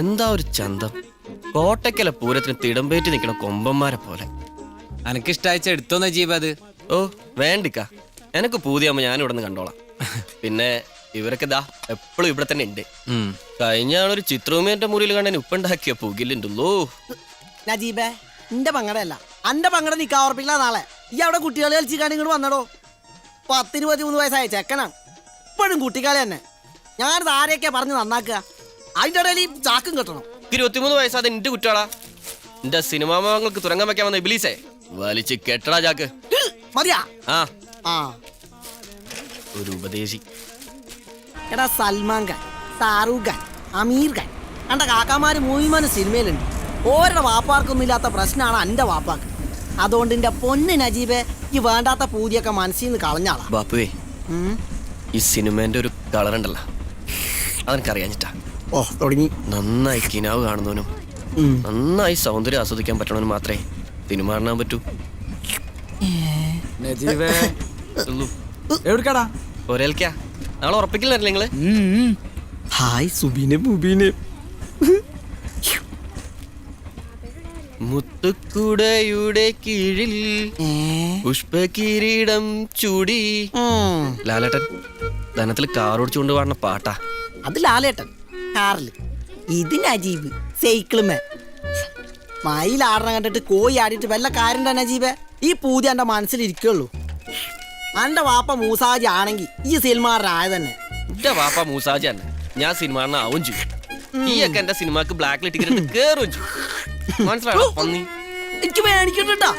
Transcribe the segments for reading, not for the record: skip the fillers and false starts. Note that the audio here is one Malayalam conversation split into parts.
എന്താ ഒരു ചന്തം. കോട്ടയ്ക്കല പൂരത്തിന് തിടമ്പേറ്റി നിൽക്കണ കൊമ്പന്മാരെ പോലെ. അനക്കിഷ്ടാഴ്ച എടുത്തോ നജീബ് അത്? ഓ വേണ്ടിക്ക, എനക്ക് പൂതിയാകുമ്പോ ഞാൻ ഇവിടെ നിന്ന് കണ്ടോളാം. പിന്നെ ഇവരൊക്കെ ദാ എപ്പോഴും ഇവിടെ തന്നെ ഉണ്ട്. കഴിഞ്ഞ ആളൊരു ചിത്രവുമേന്റെ മുറിയിൽ കണ്ടതിന് ഉപ്പുണ്ടാക്കിയ പുകിലുണ്ടല്ലോ. നജീബേ, എന്റെ പങ്കടല്ല, അന്റെ പങ്കട നിക്കാ ഉറപ്പിക്കില്ല. നാളെ ഈ അവിടെ കുട്ടികളെ കളിച്ചിക്കാണ്ട് ഇങ്ങോട്ട് വന്നടോ. 10-23 വയസ്സായ ചെക്കനാണ്, ഇപ്പോഴും കുട്ടിക്കാളെ തന്നെ. ഞാനിത് ആരെയൊക്കെ പറഞ്ഞ് നന്നാക്കുക? അതിന്റെ ഇടയിൽ ഈ ചാക്കും കെട്ടണം. 23 വയസ്സാതെ എന്റെ കുറ്റാളാ. എന്റെ സിനിമാ മോഹങ്ങൾക്ക് തുറങ്ങാൻ വെക്കാൻ വന്ന ഇബിലീസേ, വലിച്ച് കെട്ടടാ ചാക്ക്. മതിയാ? ആ ആ ഒരു ഉപദേശി. എടാ, സൽമാൻ ഖാൻ, ഷാറൂഖ് ഖാൻ, അമീർ ഖാൻ, എന്റെ കാക്കാമാര് മൂവിമാനും സിനിമയിലുണ്ട്. ഓരുടെ വാപ്പാർക്കൊന്നും ഇല്ലാത്ത പ്രശ്നമാണ് എന്റെ വാപ്പാക്ക്. അതുകൊണ്ട് എന്റെ പൊന്ന് നജീബെ, ഈ വേണ്ടാത്ത പൂതിയൊക്കെ മനസ്സിൽ നിന്ന് കളഞ്ഞാളാ. ബാപ്പുവേ, ഈ സിനിമേന്റെ ഒരു കളർ ഉണ്ടല്ലോ, അതെനിക്കറിയാഞ്ഞിട്ടാ. ഓ തുടങ്ങി. നന്നായി കിനാവ് കാണുന്നവനും നന്നായി സൗന്ദര്യം ആസ്വദിക്കാൻ പറ്റണവനും മാത്രമേ സിനിമ കാണാൻ പറ്റൂ. നജീബേ എവിടേക്കാടാ? ഒരേൽക്കാ നാളെ ഉറപ്പിക്കില്ലേ നിങ്ങള്? ഹായ് സുബീനെ മുബീനെ. മുത്തുക്കുടയുടെ കീഴിൽ പുഷ്പകിരീടം ചൂടി. ലാലേട്ടൻ ധനത്തിൽ കാർ ഓടിച്ചുകൊണ്ട് പാടുന്ന പാട്ടാ അത്. ലാലേട്ടൻ കാറില്, ഇത് നജീബ് സൈക്കിളുമേ. മയിലാടണം കണ്ടിട്ട് കോയി ആടിയിട്ട് വല്ല കാര്യം തന്നെ നജീബേ. ഈ പൂതി എന്റെ മനസ്സിലിരിക്കുള്ളൂ. എന്റെ വാപ്പ മൂസാജി ആണെങ്കിൽ ഈ സിനിമാറായ തന്നെ. എന്റെ വാപ്പ മൂസാജി തന്നെ, ഞാൻ സിനിമ ആവും ചെയ്യും. ഈയൊക്കെ എന്റെ സിനിമക്ക് ബ്ലാക്ക് ടിക്കറ്റ് കേറും ചെയ്യും. മനസ്സിലായോ പന്നി? എനിക്ക് മേടിക്കണ്ടാ.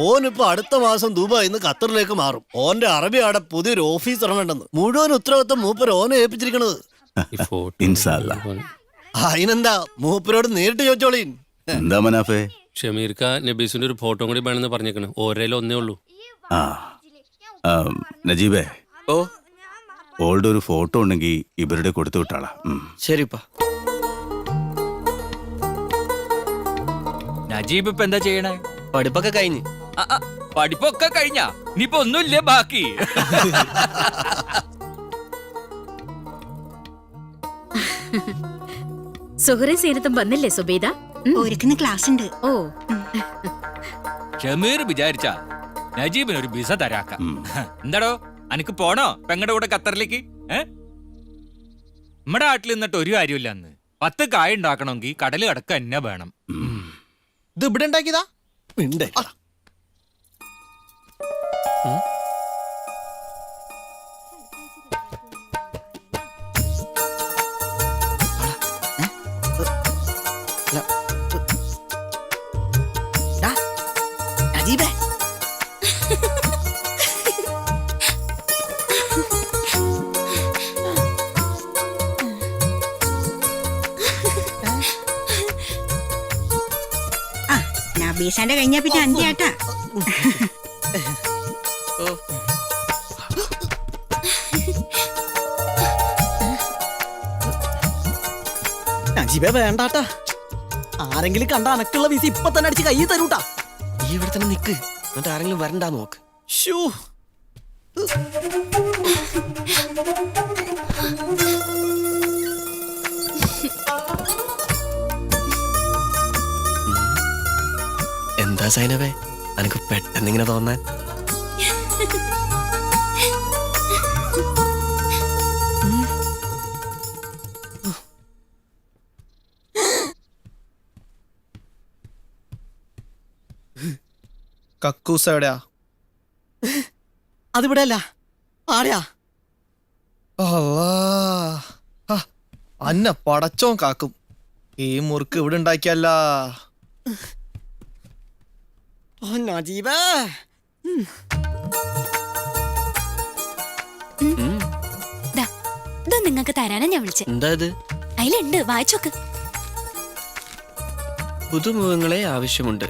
ഓനിപ്പോ അടുത്ത മാസം ദുബായിന്ന് ഖത്തറിലേക്ക് മാറും. ഓന്റെ അറബി അവിടെ പുതിയൊരു ഓഫീസ് ഇറങ്ങണ്ടെന്ന്. മുഴുവൻ ഉത്തരവാദിത്തം മൂപ്പര് ഓനെ ഏൽപ്പിച്ചിരിക്കണത്. അതിനെന്താ, മൂപ്പരോട് നേരിട്ട് ചോദിച്ചോളീൻ. എന്താ മനാഫേ? ഷമീർക്ക നബീസിന്റെ ഒരു ഫോട്ടോ കൂടി വേണമെന്ന് പറഞ്ഞേക്കണ്. ഓരോ ഒന്നേ ഉള്ളൂ. നജീബേ, ഓ ഓൾഡ് ഒരു ഫോട്ടോ ഉണ്ടെങ്കിൽ ഇവരുടെ കൊടുത്തു വിട്ടാളാ. ശരിപ്പാ. നജീബ് ഇപ്പൊ എന്താ ചെയ്യണേ? പഠിപ്പൊക്കെ കഴിഞ്ഞ്. പഠിപ്പൊക്കെ കഴിഞ്ഞാ? ഇനിയിപ്പോ ഒന്നുമില്ലേ ബാക്കി? സുഹൃം സീനത്തും വന്നില്ലേ സുബൈദ? ഒരുക്കുന്ന ക്ലാസ് ഉണ്ട്. ഓ, ഷമീർ വിചാരിച്ച നജീബിന് ഒരു വിസ തരാക്കാം. എന്താടോ, അനക്ക് പോണോ പെങ്ങടെ കൂടെ ഖത്തറിലേക്ക്? നമ്മുടെ നാട്ടിൽ നിന്നിട്ട് ഒരു കാര്യമില്ല. അന്ന് 10 കായ ഉണ്ടാക്കണമെങ്കിൽ കടല് കടക്ക തന്നെ വേണം. ഇത് ഇവിടെ ഉണ്ടാക്കിയതാ? ഉണ്ട്. നജീബേ, നബീസാന്റെ കഴിഞ്ഞാ പിന്നെ അന്റെ ആട്ടാ. നജീബേ വേണ്ടാട്ടാ. ആരെങ്കിലും കണ്ട അനക്കുള്ള വിസ ഇപ്പൊ തന്നെ അടിച്ച് കൈ തരൂട്ടാ. ഈ ഇവിടെ തന്നെ നിക്ക്, എന്നിട്ട് ആരെങ്കിലും വരണ്ടാ നോക്ക്. ഷൂ, എന്താ സൈനവേ അനക്ക് പെട്ടെന്ന് ഇങ്ങനെ തോന്നാൻ? കക്കൂസ് എവിടെയാ? അതിവിടെ അല്ല, ആടെയാ? അന്ന പടച്ചോൻ കാക്കും. ഈ മുറുക്ക് ഇവിടെ ഉണ്ടാക്കിയല്ല. ഓ നജീബേ, ഇത് നിങ്ങക്ക് തരാനാ ഞാൻ വിളിച്ചത്. എന്താ ഇത്? അതിലുണ്ട്, വായിച്ചോക്ക്. പുതുമുഖങ്ങളെ ആവശ്യമുണ്ട്.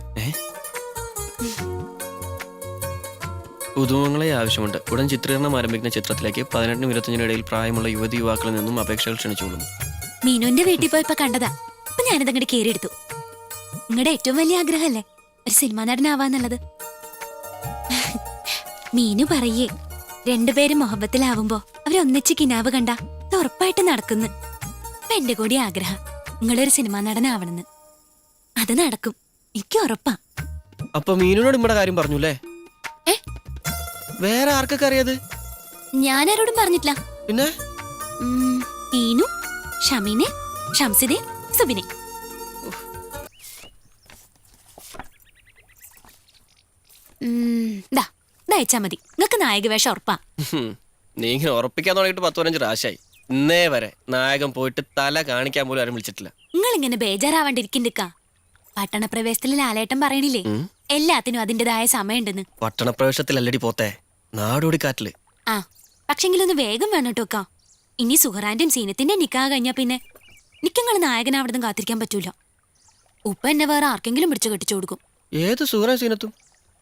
പുതുമുഖങ്ങളെ ആവശ്യമുണ്ട്. ഉടൻ ചിത്രീകരണം ആരംഭിക്കുന്ന ചിത്രത്തിലേക്ക് 18-നും 25-നും ഇടയിൽ പ്രായമുള്ള യുവതി യുവാക്കളിൽ നിന്നും അപേക്ഷകൾ ക്ഷണിച്ചുകൊള്ളുന്നു. മീനുവിന്റെ വീട്ടിൽ പോയപ്പോ കണ്ടതാ. അപ്പൊ ഞാനിത് അങ്ങോട്ട് കേറിയെടുത്തു. നിങ്ങളുടെ ഏറ്റവും വലിയ ആഗ്രഹമല്ലേ ഒരു സിനിമാ നടനാവാന്നുള്ളത്? മീനു പറയേ, രണ്ടുപേരും മൊഹബത്തിലാവുമ്പോ അവരൊന്നിച്ച് കിനാവ് കണ്ട ഇത് ഉറപ്പായിട്ട് നടക്കുന്നു. ഇപ്പൊ എന്റെ കൂടി ആഗ്രഹം നിങ്ങളൊരു സിനിമാ നടനാവണമെന്ന്. അത് നടക്കും, എനിക്ക് ഉറപ്പാ. അപ്പൊ മീനുനോട് നമ്മുടെ കാര്യം പറഞ്ഞുല്ലേ? ഏ? വേറെ ആർക്കൊക്കെ അറിയാത്? ഞാനാരോടും പറഞ്ഞിട്ടില്ല. പിന്നെ ഈനു, ഷമീനെ, ഷംസിദെ, സുബിനെ. ദയച്ചാ മതി, നിങ്ങക്ക് നായക വേഷം ഉറപ്പാ. നീ ഇങ്ങനെ ഉറപ്പിക്കാൻ തുടങ്ങിയിട്ട് 10-15 പ്രാവശ്യമായി. ഇന്നേ വരെ നായകൻ പോയിട്ട് തല കാണിക്കാൻ പോലും ആരും വിളിച്ചിട്ടില്ല. നിങ്ങൾ ഇങ്ങനെ ബേജാറാവാണ്ടിരിക്കണ്ടിക്ക. പട്ടണപ്രവേശത്തിൽ ലാലേട്ടൻ പറയണില്ലേ എല്ലാത്തിനും അതിന്റേതായ സമയമുണ്ടെന്ന്. പട്ടണപ്രവേശത്തിലല്ലടി പോത്തെ, നാടോടിക്കാറ്റില്. ആ പക്ഷെങ്കിലൊന്ന് വേഗം വേണം കേട്ടോക്ക. ഇനി സുഹറാന്റെയും സീനത്തിന്റെ നിക്കാഹ് കഴിഞ്ഞാ പിന്നെ നിക്കങ്ങൾ നായകനാവിടുന്ന് കാത്തിരിക്കാൻ പറ്റൂല. ഉപ്പ എന്നെ വേറെ ആർക്കെങ്കിലും പിടിച്ചു കെട്ടിച്ചു കൊടുക്കും. ഏത് സൂറ സീനത്തും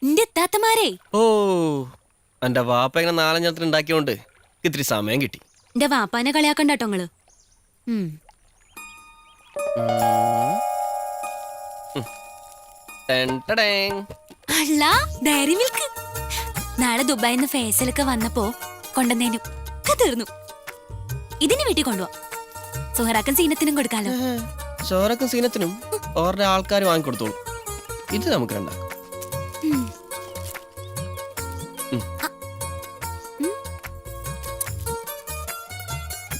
എന്റെ എത്താത്തമാരേ. ഓ, എന്റെ വാപ്പ ഇങ്ങനെ 4-5 ഉണ്ടാക്കിയോണ്ട് ഇത്തിരി സമയം കിട്ടി. എന്റെ വാപ്പാനെ കളിയാക്കണ്ടോ നിങ്ങള്. അല്ല ഡയറി മിൽക്ക് നാളെ ദുബായിന്ന് ഫേസിലൊക്കെ വന്നപ്പോ കൊണ്ടുവന്നേനും തീർന്നു. ഇതിന് വീട്ടിൽ കൊണ്ടുപോവാ. സുഹറാക്കൻ സീനത്തിനും കൊടുക്കാലോ. ചോറക്കും സീനത്തിനും ഓരുടെ ആൾക്കാർ വാങ്ങിക്കൊടുത്തോളൂ. ഇത് നമുക്ക് രണ്ടാക്കാം.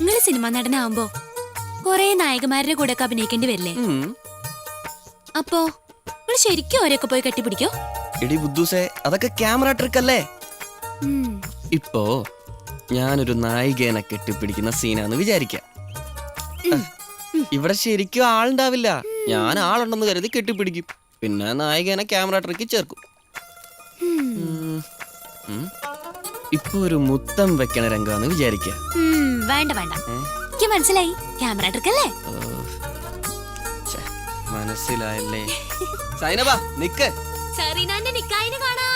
നിങ്ങള് സിനിമാ നടനാവുമ്പോ കൊറേ നായകന്മാരുടെ കൂടെ ഒക്കെ അഭിനയിക്കേണ്ടി വരില്ലേ? അപ്പോ നിങ്ങൾ ശരിക്കും അവരെയൊക്കെ പോയി കെട്ടിപ്പിടിക്കോ? എടി ബുദ്ധൂസേ, അതൊക്കെ ക്യാമറ ട്രിക്ക് അല്ലേ? ഇപ്പോ ഞാനൊരു നായികേനെ കെട്ടിപ്പിടിക്കുന്ന സീനാന്ന് വിചാരിക്കാം. ഇവിടെ ശരിക്കും ആളുണ്ടാവില്ല. ഞാൻ ആളുണ്ടെന്ന് കരുതി കെട്ടിപ്പിടിക്കും. പിന്നെ നായികേനെ ക്യാമറ ട്രിക്ക് ചേർക്കും. ഇപ്പൊ ഒരു മുത്തം വെക്കണ രംഗാന്ന് വിചാരിക്കാം. വേണ്ട വേണ്ട, എനിക്ക് മനസ്സിലായി. ക്യാമറ ട്രിക്കല്ലേ? മനസ്സിലായല്ലേ? സൈനബ നിക്ക്. സെറീനാന്റെ നിക്കായിന് കാണാ.